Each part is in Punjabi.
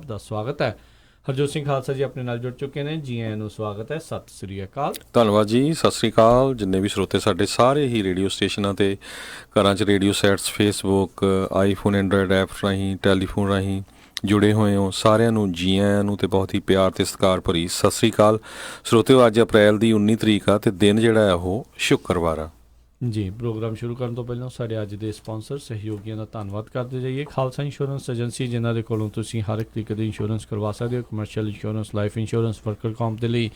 ਸਭ ਦਾ ਸਵਾਗਤ ਹੈ। ਹਰਜੋਤ ਸਿੰਘ ਖਾਲਸਾ ਜੀ ਆਪਣੇ ਨਾਲ ਜੁੜ ਚੁੱਕੇ ਨੇ। ਜੀ ਆਇਆਂ ਨੂੰ ਸਵਾਗਤ ਹੈ। ਸਤਿ ਸ੍ਰੀ ਅਕਾਲ। ਧੰਨਵਾਦ ਜੀ, ਸਤਿ ਸ੍ਰੀ ਅਕਾਲ। ਜਿੰਨੇ ਵੀ ਸਰੋਤੇ ਸਾਡੇ ਸਾਰੇ ਹੀ ਰੇਡੀਓ ਸਟੇਸ਼ਨਾਂ 'ਤੇ, ਘਰਾਂ 'ਚ radio sets, Facebook, iPhone, Android app ਰਾਹੀਂ, ਟੈਲੀਫੋਨ ਰਾਹੀਂ ਜੁੜੇ ਹੋਏ ਹੋ, ਸਾਰਿਆਂ ਨੂੰ ਜੀ ਆਇਆਂ ਨੂੰ ਅਤੇ ਬਹੁਤ ਹੀ ਪਿਆਰ ਅਤੇ ਸਤਿਕਾਰ ਭਰੀ ਸਤਿ ਸ੍ਰੀ ਅਕਾਲ। ਸਰੋਤਿਓ, ਅੱਜ ਅਪ੍ਰੈਲ ਦੀ 19 ਤਰੀਕ ਆ ਅਤੇ ਦਿਨ ਜਿਹੜਾ ਆ ਉਹ ਸ਼ੁੱਕਰਵਾਰ ਆ ਜੀ। ਪ੍ਰੋਗਰਾਮ ਸ਼ੁਰੂ ਕਰਨ ਤੋਂ ਪਹਿਲਾਂ ਸਾਡੇ ਅੱਜ ਦੇ ਸਪਾਂਸਰ ਸਹਿਯੋਗੀਆਂ ਦਾ ਧੰਨਵਾਦ ਕਰਦੇ ਜਾਈਏ। ਖਾਲਸਾ ਇੰਸ਼ੋਰੈਂਸ ਏਜੰਸੀ, ਜਿਨ੍ਹਾਂ ਦੇ ਕੋਲੋਂ ਤੁਸੀਂ ਹਰ ਇੱਕ ਤਰੀਕੇ ਦੀ ਇੰਸ਼ੋਰੈਂਸ ਕਰਵਾ ਸਕਦੇ ਹੋ। Commercial insurance, life insurance, worker ਕੌਮ ਦੇ ਲਈ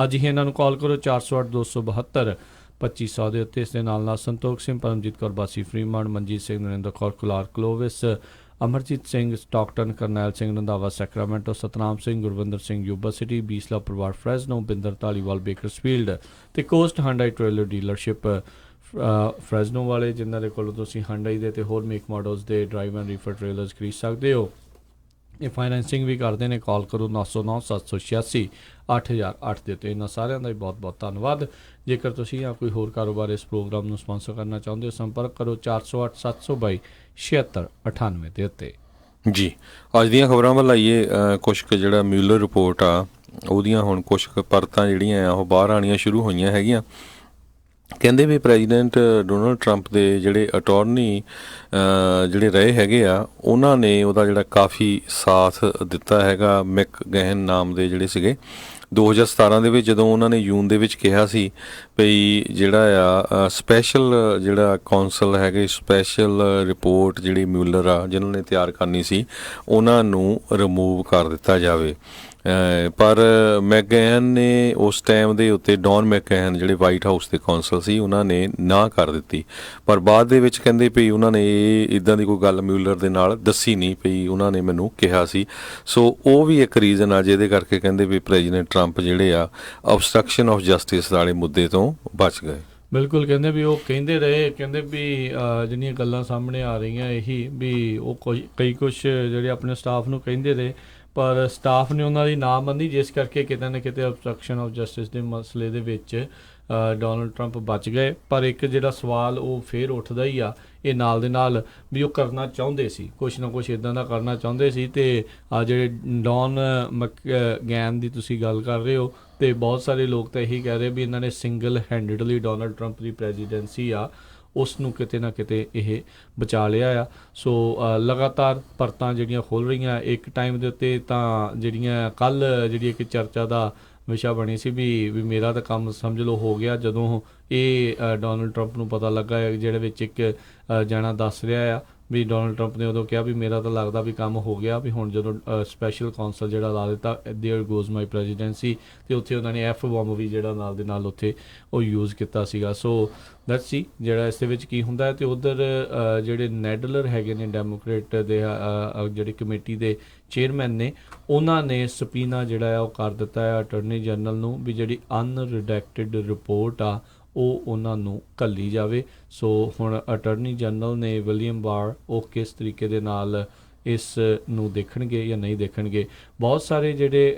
ਅੱਜ ਹੀ ਇਹਨਾਂ ਨੂੰ ਕਾਲ ਕਰੋ 408 272 2500 ਦੇ ਉੱਤੇ। ਇਸ ਦੇ ਨਾਲ Santokh Singh, Paramjit Kaur Basi Fremont, Manjit Singh, Narinder Kaur Kular Clovis, Amarjit Singh Stockton, Karnail Singh Randhawa Sacramento, Satnam Singh, Gurvinder Singh Yuba City, Bisla ਪਰਿਵਾਰ ਫਰੈਜ਼ਨੋ, ਬਿੰਦਰ ਧਾਲੀਵਾਲ ਬੇਕਰਸਫੀਲਡ ਅਤੇ Coast Hyundai trailer dealership Fresno ਵਾਲੇ, ਜਿਨ੍ਹਾਂ ਦੇ ਕੋਲੋਂ ਤੁਸੀਂ ਹਾਂਡਾਈ ਦੇ ਅਤੇ ਹੋਰ ਮੇਕ ਮਾਡਲਸ ਦੇ ਡਰਾਈਵ ਐਂਡ ਰੀਫਰ ਟ੍ਰੇਲਰਸ ਖਰੀਦ ਸਕਦੇ ਹੋ। ਇਹ ਫਾਈਨੈਂਸਿੰਗ ਵੀ ਕਰਦੇ ਨੇ। ਕਾਲ ਕਰੋ 909 786 8008 ਦੇ ਉੱਤੇ। ਇਹਨਾਂ ਸਾਰਿਆਂ ਦਾ ਹੀ ਬਹੁਤ ਬਹੁਤ ਧੰਨਵਾਦ। ਜੇਕਰ ਤੁਸੀਂ ਜਾਂ ਕੋਈ ਹੋਰ ਕਾਰੋਬਾਰ ਇਸ ਪ੍ਰੋਗਰਾਮ ਨੂੰ ਸਪਾਂਸਰ ਕਰਨਾ ਚਾਹੁੰਦੇ ਹੋ, ਸੰਪਰਕ ਕਰੋ 408 722 7698 ਦੇ ਉੱਤੇ। ਜੀ, ਅੱਜ ਦੀਆਂ ਖਬਰਾਂ ਵੱਲ ਆਈਏ। ਕੁਛ ਕੁ ਜਿਹੜਾ ਮਿਊਲਰ ਰਿਪੋਰਟ ਆ ਉਹਦੀਆਂ ਹੁਣ ਕੁਛ ਕੁ ਪਰਤਾਂ ਜਿਹੜੀਆਂ ਆ ਉਹ ਬਾਹਰ ਆਉਣੀਆਂ ਸ਼ੁਰੂ ਹੋਈਆਂ ਹੈਗੀਆਂ। ਕਹਿੰਦੇ ਵੀ ਪ੍ਰੈਜ਼ੀਡੈਂਟ ਡੋਨਲਡ ਟਰੰਪ ਦੇ ਜਿਹੜੇ ਅਟੋਰਨੀ ਜਿਹੜੇ ਰਹੇ ਹੈਗੇ ਆ, ਉਹਨਾਂ ਨੇ ਉਹਦਾ ਜਿਹੜਾ ਕਾਫੀ ਸਾਥ ਦਿੱਤਾ ਹੈਗਾ। ਮਿਕ ਗਹਿਨ ਨਾਮ ਦੇ ਜਿਹੜੇ ਸੀਗੇ 2017 ਦੇ ਵਿੱਚ, ਜਦੋਂ ਉਹਨਾਂ ਨੇ ਜੂਨ ਦੇ ਵਿੱਚ ਕਿਹਾ ਸੀ ਵੀ ਜਿਹੜਾ ਆ ਸਪੈਸ਼ਲ ਜਿਹੜਾ ਕੌਂਸਲ ਹੈਗੇ, ਸਪੈਸ਼ਲ ਰਿਪੋਰਟ ਜਿਹੜੀ ਮਿਊਲਰ ਆ ਜਿਹਨਾਂ ਨੇ ਤਿਆਰ ਕਰਨੀ ਸੀ, ਉਹਨਾਂ ਨੂੰ ਰਿਮੂਵ ਕਰ ਦਿੱਤਾ ਜਾਵੇ। ਪਰ ਮੈਕਗੈਨ ਨੇ ਉਸ ਟਾਈਮ ਦੇ ਉੱਤੇ, ਡੌਨ ਮੈਕਗੈਨ ਜਿਹੜੇ ਵਾਈਟ ਹਾਊਸ ਦੇ ਕੌਂਸਲ ਸੀ, ਉਹਨਾਂ ਨੇ ਨਾ ਕਰ ਦਿੱਤੀ। ਪਰ ਬਾਅਦ ਦੇ ਵਿੱਚ ਕਹਿੰਦੇ ਵੀ ਉਹਨਾਂ ਨੇ ਇਹ ਇੱਦਾਂ ਦੀ ਕੋਈ ਗੱਲ ਮਿਊਲਰ ਦੇ ਨਾਲ ਦੱਸੀ ਨਹੀਂ ਪਈ, ਉਹਨਾਂ ਨੇ ਮੈਨੂੰ ਕਿਹਾ ਸੀ। ਸੋ ਉਹ ਵੀ ਇੱਕ ਰੀਜ਼ਨ ਆ ਜਿਹਦੇ ਕਰਕੇ ਕਹਿੰਦੇ ਵੀ ਪ੍ਰੈਜ਼ੀਡੈਂਟ ਟਰੰਪ ਜਿਹੜੇ ਆ obstruction of justice ਵਾਲੇ ਮੁੱਦੇ ਤੋਂ ਬਚ ਗਏ। ਬਿਲਕੁਲ, ਕਹਿੰਦੇ ਵੀ ਉਹ ਕਹਿੰਦੇ ਰਹੇ, ਕਹਿੰਦੇ ਵੀ ਜਿਹੜੀਆਂ ਗੱਲਾਂ ਸਾਹਮਣੇ ਆ ਰਹੀਆਂ ਇਹੀ ਵੀ ਉਹ ਕਈ ਕੁਛ ਜਿਹੜੇ ਆਪਣੇ ਸਟਾਫ ਨੂੰ ਕਹਿੰਦੇ ਰਹੇ, ਪਰ ਸਟਾਫ ਨੇ ਉਹਨਾਂ ਦੀ ਨਾ ਮੰਨੀ, ਜਿਸ ਕਰਕੇ ਕਿਤੇ ਨਾ ਕਿਤੇ obstruction of justice ਦੇ ਮਸਲੇ ਦੇ ਵਿੱਚ ਡੋਨਲਡ ਟਰੰਪ ਬਚ ਗਏ। ਪਰ ਇੱਕ ਜਿਹੜਾ ਸਵਾਲ ਉਹ ਫੇਰ ਉੱਠਦਾ ਹੀ ਆ ਇਹ ਨਾਲ ਦੇ ਨਾਲ ਵੀ ਉਹ ਕਰਨਾ ਚਾਹੁੰਦੇ ਸੀ, ਕੁਛ ਨਾ ਕੁਛ ਇੱਦਾਂ ਦਾ ਕਰਨਾ ਚਾਹੁੰਦੇ ਸੀ। ਅਤੇ ਜਿਹੜੇ ਡੌਨ ਮੈਕਗੈਨ ਦੀ ਤੁਸੀਂ ਗੱਲ ਕਰ ਰਹੇ ਹੋ, ਅਤੇ ਬਹੁਤ ਸਾਰੇ ਲੋਕ ਤਾਂ ਇਹੀ ਕਹਿ ਰਹੇ ਵੀ ਇਹਨਾਂ ਨੇ ਸਿੰਗਲ ਹੈਂਡਡਲੀ ਡੋਨਲਡ ਟਰੰਪ ਦੀ ਪ੍ਰੈਜ਼ੀਡੈਂਸੀ ਆ ਉਸ ਨੂੰ ਕਿਤੇ ਨਾ ਕਿਤੇ ਇਹ ਬਚਾ ਲਿਆ ਆ। ਸੋ ਲਗਾਤਾਰ ਪਰਤਾਂ ਜਿਹੜੀਆਂ ਖੁੱਲ੍ਹ ਰਹੀਆਂ। ਇੱਕ ਟਾਈਮ ਦੇ ਉੱਤੇ ਤਾਂ ਜਿਹੜੀਆਂ ਕੱਲ੍ਹ ਜਿਹੜੀ ਇੱਕ ਚਰਚਾ ਦਾ ਵਿਸ਼ਾ ਬਣੀ ਸੀ ਵੀ ਮੇਰਾ ਤਾਂ ਕੰਮ ਸਮਝ ਲਓ ਹੋ ਗਿਆ, ਜਦੋਂ ਇਹ ਡੋਨਲਡ ਟਰੰਪ ਨੂੰ ਪਤਾ ਲੱਗਾ, ਜਿਹੜੇ ਵਿੱਚ ਇੱਕ ਜਾਣਾ ਦੱਸ ਰਿਹਾ ਆ ਵੀ ਡੋਨਲਡ ਟਰੰਪ ਨੇ ਉਦੋਂ ਕਿਹਾ ਵੀ ਮੇਰਾ ਤਾਂ ਲੱਗਦਾ ਵੀ ਕੰਮ ਹੋ ਗਿਆ, ਵੀ ਹੁਣ ਜਦੋਂ ਸਪੈਸ਼ਲ ਕੌਂਸਲ ਜਿਹੜਾ ਲਾ ਦਿੱਤਾ, ਦੇਅਰ ਗੋਜ਼ ਮਾਈ ਪ੍ਰੈਜ਼ੀਡੈਂਸੀ, ਅਤੇ ਉੱਥੇ ਉਹਨਾਂ ਨੇ ਐਫ ਬੰਬ ਵੀ ਜਿਹੜਾ ਨਾਲ ਦੇ ਨਾਲ ਉੱਥੇ ਉਹ ਯੂਜ਼ ਕੀਤਾ ਸੀਗਾ। ਸੋ ਲੈਟਸ ਸੀ ਜਿਹੜਾ ਇਸ ਦੇ ਵਿੱਚ ਕੀ ਹੁੰਦਾ ਹੈ। ਅਤੇ ਉੱਧਰ ਜਿਹੜੇ ਨੈਡਲਰ ਹੈਗੇ ਨੇ ਡੈਮੋਕ੍ਰੇਟ ਦੇ ਜਿਹੜੀ ਕਮੇਟੀ ਦੇ ਚੇਅਰਮੈਨ ਨੇ, ਉਹਨਾਂ ਨੇ ਸਪੀਨਾ ਜਿਹੜਾ ਆ ਉਹ ਕਰ ਦਿੱਤਾ ਹੈ ਅਟਾਰਨੀ ਜਨਰਲ ਨੂੰ ਵੀ ਜਿਹੜੀ ਅਨਰਿਡੈਕਟਿਡ ਰਿਪੋਰਟ ਆ ਉਹ ਉਹਨਾਂ ਨੂੰ ਘੱਲੀ ਜਾਵੇ। ਸੋ ਹੁਣ ਅਟਾਰਨੀ ਜਨਰਲ ਨੇ ਵਿਲੀਅਮ ਬਾਰ ਉਹ ਕਿਸ ਤਰੀਕੇ ਦੇ ਨਾਲ ਇਸ ਨੂੰ ਦੇਖਣਗੇ ਜਾਂ ਨਹੀਂ ਦੇਖਣਗੇ। ਬਹੁਤ ਸਾਰੇ ਜਿਹੜੇ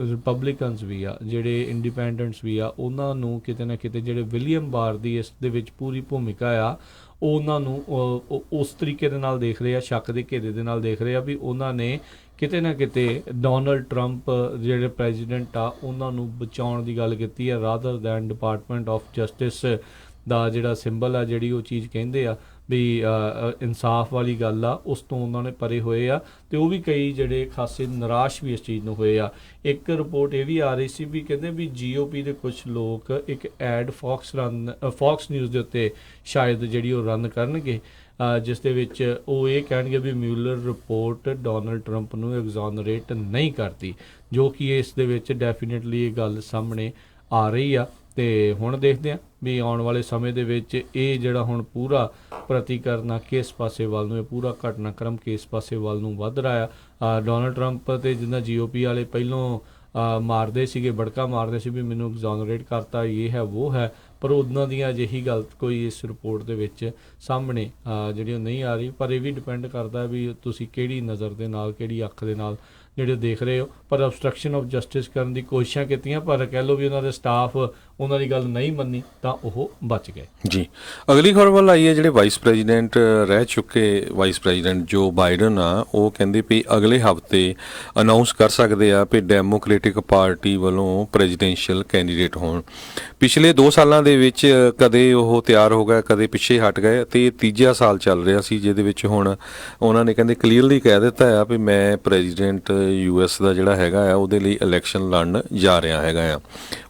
ਰਿਪਬਲਿਕਨਸ ਵੀ ਆ, ਜਿਹੜੇ ਇੰਡੀਪੈਂਡੈਂਟਸ ਵੀ ਆ, ਉਹਨਾਂ ਨੂੰ ਕਿਤੇ ਨਾ ਕਿਤੇ ਜਿਹੜੇ ਵਿਲੀਅਮ ਬਾਰ ਦੀ ਇਸ ਦੇ ਵਿੱਚ ਪੂਰੀ ਭੂਮਿਕਾ ਆ, ਉਹਨਾਂ ਨੂੰ ਉਸ ਤਰੀਕੇ ਦੇ ਨਾਲ ਦੇਖ ਰਹੇ ਆ, ਸ਼ੱਕ ਦੇ ਘੇਰੇ ਦੇ ਨਾਲ ਦੇਖ ਰਹੇ ਆ ਵੀ ਉਹਨਾਂ ਨੇ ਕਿਤੇ ਨਾ ਕਿਤੇ ਡੋਨਲਡ ਟਰੰਪ ਜਿਹੜੇ ਪ੍ਰੈਜ਼ੀਡੈਂਟ ਆ ਉਹਨਾਂ ਨੂੰ ਬਚਾਉਣ ਦੀ ਗੱਲ ਕੀਤੀ ਹੈ, rather than department of justice ਦਾ ਜਿਹੜਾ ਸਿੰਬਲ ਆ, ਜਿਹੜੀ ਉਹ ਚੀਜ਼ ਕਹਿੰਦੇ ਆ ਵੀ ਇਨਸਾਫ ਵਾਲੀ ਗੱਲ ਆ, ਉਸ ਤੋਂ ਉਹਨਾਂ ਨੇ ਪਰੇ ਹੋਏ ਆ। ਅਤੇ ਉਹ ਵੀ ਕਈ ਜਿਹੜੇ ਖਾਸੇ ਨਿਰਾਸ਼ ਵੀ ਇਸ ਚੀਜ਼ ਨੂੰ ਹੋਏ ਆ। ਇੱਕ ਰਿਪੋਰਟ ਇਹ ਵੀ ਆ ਰਹੀ ਸੀ ਵੀ ਕਹਿੰਦੇ ਵੀ GOP ਦੇ ਕੁਛ ਲੋਕ ਇੱਕ ਐਡ ਫੌਕਸ ਨਿਊਜ਼ ਦੇ ਉੱਤੇ ਸ਼ਾਇਦ ਜਿਹੜੀ ਉਹ ਰਨ ਕਰਨਗੇ, ਜਿਸ ਦੇ ਵਿੱਚ ਉਹ ਇਹ ਕਹਿਣਗੇ ਵੀ ਮਿਊਲਰ ਰਿਪੋਰਟ ਡੋਨਲਡ ਟਰੰਪ ਨੂੰ ਐਗਜ਼ੋਨਰੇਟ ਨਹੀਂ ਕਰਦੀ, ਜੋ ਕਿ ਇਸ ਦੇ ਵਿੱਚ ਡੈਫੀਨੇਟਲੀ ਇਹ ਗੱਲ ਸਾਹਮਣੇ ਆ ਰਹੀ ਆ। ਅਤੇ ਹੁਣ ਦੇਖਦੇ ਹਾਂ ਵੀ ਆਉਣ ਵਾਲੇ ਸਮੇਂ ਦੇ ਵਿੱਚ ਇਹ ਜਿਹੜਾ ਹੁਣ ਪੂਰਾ ਪ੍ਰਤੀਕਰਨ ਆ ਕਿਸ ਪਾਸੇ ਵੱਲ ਨੂੰ, ਇਹ ਪੂਰਾ ਘਟਨਾਕ੍ਰਮ ਕਿਸ ਪਾਸੇ ਵੱਲ ਨੂੰ ਵੱਧ ਰਿਹਾ ਆ। ਡੋਨਲਡ ਟਰੰਪ ਅਤੇ ਜਿੱਦਾਂ GOP ਵਾਲੇ ਪਹਿਲੋਂ ਮਾਰਦੇ ਸੀਗੇ, ਬੜਕਾ ਮਾਰਦੇ ਸੀ ਵੀ ਮੈਨੂੰ ਐਗਜ਼ੋਨਰੇਟ ਕਰਤਾ, ਇਹ ਹੈ ਉਹ ਹੈ, ਪਰ ਉਹਨਾਂ ਦੀਆਂ ਅਜਿਹੀ ਗੱਲ ਕੋਈ ਇਸ ਰਿਪੋਰਟ ਦੇ ਵਿੱਚ ਸਾਹਮਣੇ ਜਿਹੜੀ ਉਹ ਨਹੀਂ ਆ ਰਹੀ। ਪਰ ਇਹ ਵੀ ਡਿਪੈਂਡ ਕਰਦਾ ਵੀ ਤੁਸੀਂ ਕਿਹੜੀ ਨਜ਼ਰ ਦੇ ਨਾਲ, ਕਿਹੜੀ ਅੱਖ ਦੇ ਨਾਲ ਜਿਹੜੇ ਦੇਖ ਰਹੇ ਹੋ, ਪਰ obstruction of justice ਕਰਨ ਦੀ ਕੋਸ਼ਿਸ਼ਾਂ ਕੀਤੀਆਂ, ਪਰ ਕਹਿ ਲਓ ਵੀ ਉਹਨਾਂ ਦੇ ਸਟਾਫ ਉਹਨਾਂ ਦੀ ਗੱਲ ਨਹੀਂ ਮੰਨੀ ਤਾਂ ਉਹ ਬਚ ਗਏ। ਜੀ, ਅਗਲੀ ਖਬਰ ਵੱਲ ਆਈ ਹੈ। ਜਿਹੜੇ ਵਾਈਸ ਪ੍ਰੈਜ਼ੀਡੈਂਟ ਰਹਿ ਚੁੱਕੇ ਵਾਈਸ ਪ੍ਰੈਜ਼ੀਡੈਂਟ ਜੋ ਬਾਈਡਨ ਆ, ਉਹ ਕਹਿੰਦੇ ਵੀ ਅਗਲੇ ਹਫ਼ਤੇ ਅਨਾਊਂਸ ਕਰ ਸਕਦੇ ਆ ਵੀ ਡੈਮੋਕ੍ਰੈਟਿਕ ਪਾਰਟੀ ਵੱਲੋਂ ਪ੍ਰੈਜ਼ੀਡੈਂਸ਼ੀਅਲ ਕੈਂਡੀਡੇਟ ਹੋਣ। ਪਿਛਲੇ 2 ਸਾਲਾਂ ਦੇ ਵਿੱਚ ਕਦੇ ਉਹ ਤਿਆਰ ਹੋ ਗਏ, ਕਦੇ ਪਿੱਛੇ ਹਟ ਗਏ, ਅਤੇ ਇਹ ਤੀਜਾ ਸਾਲ ਚੱਲ ਰਿਹਾ ਸੀ ਜਿਹਦੇ ਵਿੱਚ ਹੁਣ ਉਹਨਾਂ ਨੇ ਕਹਿੰਦੇ ਕਲੀਅਰਲੀ ਕਹਿ ਦਿੱਤਾ ਆ ਵੀ ਮੈਂ ਪ੍ਰੈਜ਼ੀਡੈਂਟ US ਦਾ ਜਿਹੜਾ ਹੈਗਾ ਆ ਉਹਦੇ ਲਈ ਇਲੈਕਸ਼ਨ ਲੜਨ ਜਾ ਰਿਹਾ ਹੈਗਾ ਆ।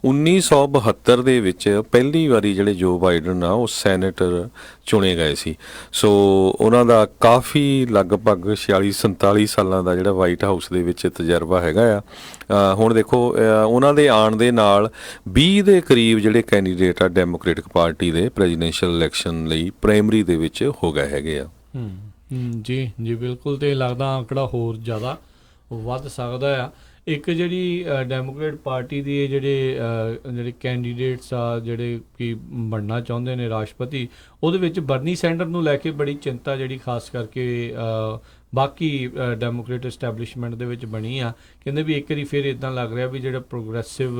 1972 ਦੇ ਵਿੱਚ ਪਹਿਲੀ ਵਾਰੀ ਜਿਹੜੇ ਜੋ ਬਾਈਡਨ ਆ ਉਹ ਸੈਨੇਟਰ ਚੁਣੇ ਗਏ ਸੀ। ਸੋ ਉਹਨਾਂ ਦਾ ਕਾਫੀ ਲਗਭਗ 46-47 ਸਾਲਾਂ ਦਾ ਜਿਹੜਾ ਵਾਈਟ ਹਾਊਸ ਦੇ ਵਿੱਚ ਤਜਰਬਾ ਹੈਗਾ ਆ। ਹੁਣ ਦੇਖੋ ਉਹਨਾਂ ਦੇ ਆਉਣ ਦੇ ਨਾਲ 20 ਦੇ ਕਰੀਬ ਜਿਹੜੇ ਕੈਂਡੀਡੇਟ ਆ ਡੈਮੋਕ੍ਰੈਟਿਕ ਪਾਰਟੀ ਦੇ ਪ੍ਰੈਜ਼ੀਡੈਂਸ਼ੀਅਲ ਇਲੈਕਸ਼ਨ ਲਈ ਪ੍ਰਾਇਮਰੀ ਦੇ ਵਿੱਚ ਹੋ ਗਏ ਹੈਗੇ ਆ। ਜੀ ਜੀ ਬਿਲਕੁਲ, ਤੇ ਲੱਗਦਾ ਆંકੜਾ ਹੋਰ ਜ਼ਿਆਦਾ ਵੱਧ ਸਕਦਾ ਆ। ਇੱਕ ਜਿਹੜੀ ਡੈਮੋਕ੍ਰੇਟ ਪਾਰਟੀ ਦੀ ਜਿਹੜੇ ਕੈਂਡੀਡੇਟਸ ਆ ਜਿਹੜੇ ਕਿ ਬਣਨਾ ਚਾਹੁੰਦੇ ਨੇ ਰਾਸ਼ਟਰਪਤੀ, ਉਹਦੇ ਵਿੱਚ ਬਰਨੀ ਸੈਂਡਰ ਨੂੰ ਲੈ ਕੇ ਬੜੀ ਚਿੰਤਾ ਜਿਹੜੀ ਖਾਸ ਕਰਕੇ ਬਾਕੀ ਡੈਮੋਕ੍ਰੇਟ ਐਸਟੈਬਲਿਸ਼ਮੈਂਟ ਦੇ ਵਿੱਚ ਬਣੀ ਆ। ਕਹਿੰਦੇ ਵੀ ਇੱਕ ਵਾਰੀ ਫਿਰ ਇੱਦਾਂ ਲੱਗ ਰਿਹਾ ਵੀ ਜਿਹੜਾ ਪ੍ਰੋਗਰੈਸਿਵ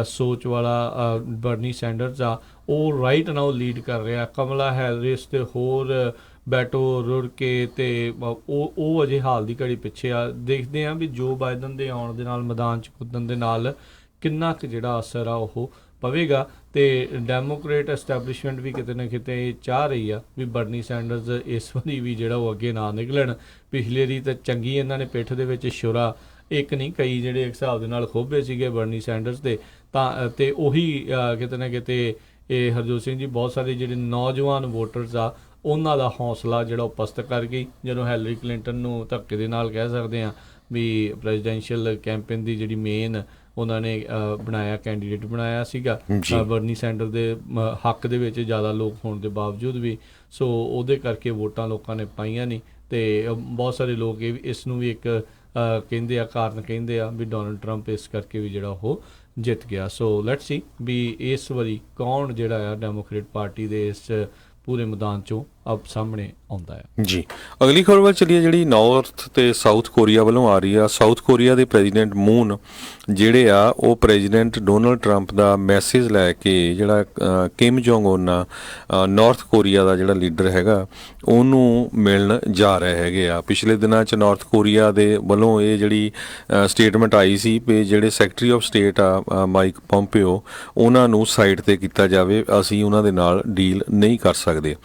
ਸੋਚ ਵਾਲਾ ਬਰਨੀ ਸੈਂਡਰਸ ਆ ਉਹ ਰਾਈਟ ਨਾਓ ਲੀਡ ਕਰ ਰਿਹਾ। ਕਮਲਾ ਹੈਰਿਸ ਤੇ ਹੋਰ ਬੈਟੋ ਰੁੜ ਕੇ ਤੇ ਉਹ ਅਜੇ ਹਾਲ ਦੀ ਘੜੀ ਪਿੱਛੇ ਆ। ਦੇਖਦੇ ਹਾਂ ਵੀ ਜੋ ਬਾਈਡਨ ਦੇ ਆਉਣ ਦੇ ਨਾਲ ਮੈਦਾਨ 'ਚ ਕੁੱਦਣ ਦੇ ਨਾਲ ਕਿੰਨਾ ਕੁ ਜਿਹੜਾ ਅਸਰ ਆ ਉਹ ਪਵੇਗਾ। ਤੇ ਡੈਮੋਕ੍ਰੇਟ ਐਸਟੈਬਲਿਸ਼ਮੈਂਟ ਵੀ ਕਿਤੇ ਨਾ ਕਿਤੇ ਇਹ ਚਾਹ ਰਹੀ ਆ ਵੀ ਬਰਨੀ ਸੈਂਡਰਸ ਇਸ ਵਾਰੀ ਵੀ ਜਿਹੜਾ ਉਹ ਅੱਗੇ ਨਾ ਨਿਕਲਣ। ਪਿਛਲੀ ਵਾਰੀ ਤਾਂ ਚੰਗੀ ਇਹਨਾਂ ਨੇ ਪਿੱਠ ਦੇ ਵਿੱਚ ਛੁਰਾ ਇੱਕ ਨਹੀਂ ਕਈ ਜਿਹੜੇ ਇੱਕ ਹਿਸਾਬ ਦੇ ਨਾਲ ਖੋਭੇ ਸੀਗੇ ਬਰਨੀ ਸੈਂਡਰਸ ਦੇ, ਤਾਂ ਤੇ ਉਹੀ ਕਿਤੇ ਨਾ ਕਿਤੇ ਇਹ ਹਰਜੋਤ ਸਿੰਘ ਜੀ ਬਹੁਤ ਸਾਰੇ ਜਿਹੜੇ ਨੌਜਵਾਨ ਵੋਟਰਸ ਆ ਉਹਨਾਂ ਦਾ ਹੌਸਲਾ ਜਿਹੜਾ ਉਹ ਪਸਤ ਕਰ ਗਈ ਜਦੋਂ ਹੈਲਰੀ ਕਲਿੰਟਨ ਨੂੰ ਧੱਕੇ ਦੇ ਨਾਲ ਕਹਿ ਸਕਦੇ ਹਾਂ ਵੀ ਪ੍ਰੈਜ਼ੀਡੈਂਸ਼ੀਅਲ ਕੈਂਪੇਨ ਦੀ ਜਿਹੜੀ ਮੇਨ ਉਹਨਾਂ ਨੇ ਬਣਾਇਆ ਕੈਂਡੀਡੇਟ ਬਣਾਇਆ ਸੀਗਾ ਬਰਨੀ ਸੈਂਡਰ ਦੇ ਹੱਕ ਦੇ ਵਿੱਚ ਜ਼ਿਆਦਾ ਲੋਕ ਹੋਣ ਦੇ ਬਾਵਜੂਦ ਵੀ। ਸੋ ਉਹਦੇ ਕਰਕੇ ਵੋਟਾਂ ਲੋਕਾਂ ਨੇ ਪਾਈਆਂ ਨਹੀਂ, ਅਤੇ ਬਹੁਤ ਸਾਰੇ ਲੋਕ ਇਹ ਇਸ ਨੂੰ ਵੀ ਇੱਕ ਕਹਿੰਦੇ ਆ ਕਾਰਨ ਕਹਿੰਦੇ ਆ ਵੀ ਡੋਨਲਡ ਟਰੰਪ ਇਸ ਕਰਕੇ ਵੀ ਜਿਹੜਾ ਉਹ ਜਿੱਤ ਗਿਆ। ਸੋ ਲੈਟਸ ਸੀ ਵੀ ਇਸ ਵਾਰੀ ਕੌਣ ਜਿਹੜਾ ਆ ਡੈਮੋਕ੍ਰੇਟ ਪਾਰਟੀ ਦੇ ਇਸ ਪੂਰੇ ਮੈਦਾਨ 'ਚੋਂ ਅਬ ਸਾਹਮਣੇ ਆਉਂਦਾ ਹੈ। ਜੀ, ਅਗਲੀ ਖਬਰ ਵੱਲ ਚੱਲੀਏ ਜਿਹੜੀ ਨਾਰਥ ਤੇ ਸਾਊਥ ਕੋਰੀਆ ਵੱਲੋਂ ਆ ਰਹੀ ਆ। ਸਾਊਥ ਕੋਰੀਆ ਦੇ ਪ੍ਰੈਜ਼ੀਡੈਂਟ ਮੂਨ ਜਿਹੜੇ ਆ ਉਹ ਪ੍ਰੈਜ਼ੀਡੈਂਟ ਡੋਨਲਡ ਟਰੰਪ ਦਾ ਮੈਸੇਜ ਲੈ ਕੇ ਜਿਹੜਾ ਕਿਮ ਜੋਂਗ ਉਨ ਆ ਨਾਰਥ ਕੋਰੀਆ ਦਾ ਜਿਹੜਾ ਲੀਡਰ ਹੈਗਾ ਉਹਨੂੰ ਮਿਲਣ ਜਾ ਰਹੇ ਹੈਗੇ ਆ। ਪਿਛਲੇ ਦਿਨਾਂ 'ਚ ਨਾਰਥ ਕੋਰੀਆ ਦੇ ਵੱਲੋਂ ਇਹ ਜਿਹੜੀ ਸਟੇਟਮੈਂਟ ਆਈ ਸੀ ਵੀ ਜਿਹੜੇ ਸੈਕਟਰੀ ਆਫ ਸਟੇਟ ਆ ਮਾਈਕ ਪੋਂਪੀਓ ਉਹਨਾਂ ਨੂੰ ਸਾਈਡ 'ਤੇ ਕੀਤਾ ਜਾਵੇ, ਅਸੀਂ ਉਹਨਾਂ ਦੇ ਨਾਲ ਡੀਲ ਨਹੀਂ ਕਰ ਸਕਦੇ।